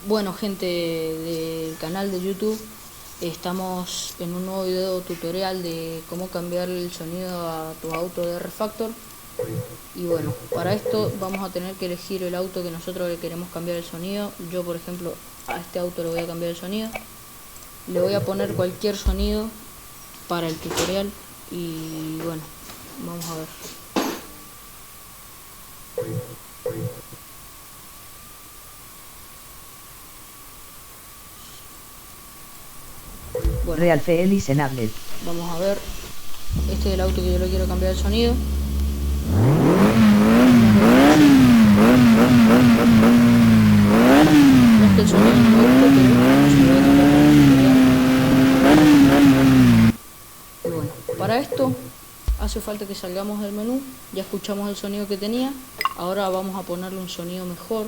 Bueno, gente del canal de YouTube, estamos en un nuevo video tutorial de cómo cambiar el sonido a tu auto de R-Factor. Y bueno, para esto vamos a tener que elegir el auto que nosotros le queremos cambiar el sonido. Yo, por ejemplo, a este auto le voy a cambiar el sonido. Le voy a poner cualquier sonido para el tutorial y bueno, vamos a ver. Bueno, Real Feliz en Ablet. vamos a ver. Este es el auto que yo le quiero cambiar el sonido. No es que el sonido no me guste, pero se lo voy a cambiar para el tutorial. Y bueno, para esto hace falta que salgamos del menú. Ya escuchamos el sonido que tenía. Ahora vamos a ponerle un sonido mejor,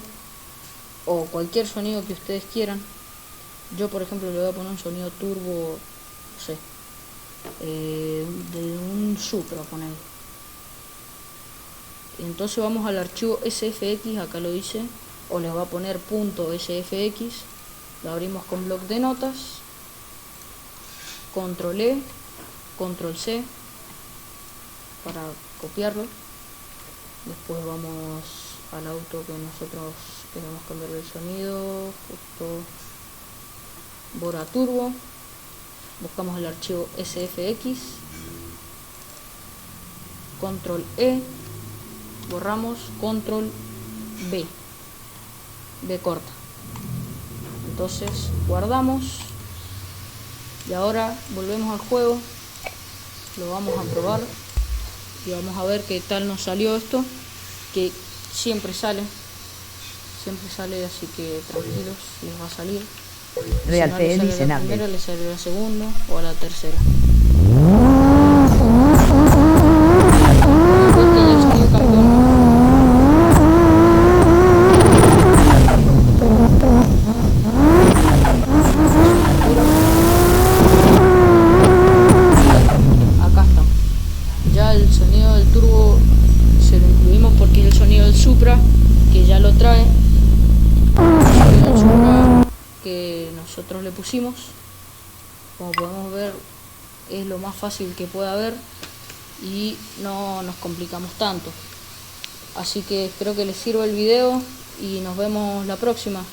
o cualquier sonido que ustedes quieran. Yo, por ejemplo, le voy a poner un sonido turbo, no sé, de un Supra, poner. Entonces vamos al archivo SFX, acá lo dice, o les va a poner .sfx, lo abrimos con bloc de notas, control E, control C para copiarlo. Después vamos al auto que nosotros queremos cambiar el sonido, justo Bora Turbo, buscamos el archivo SFX, control E, borramos, control B corta. Entonces guardamos y ahora volvemos al juego, lo vamos a probar y vamos a ver qué tal nos salió esto, que siempre sale, así que tranquilos, les va a salir. Real Si no le Feliz sale en la Ablet. primera, le sale la segunda o a la tercera. Después que ya el sonido cambió, acá está. Ya el sonido del turbo se lo incluimos porque es el sonido del Supra, que ya lo trae. El sonido del Supra que nosotros le pusimos, como podemos ver, es lo más fácil que pueda haber y no nos complicamos tanto. Así que espero que les sirva el video y nos vemos la próxima.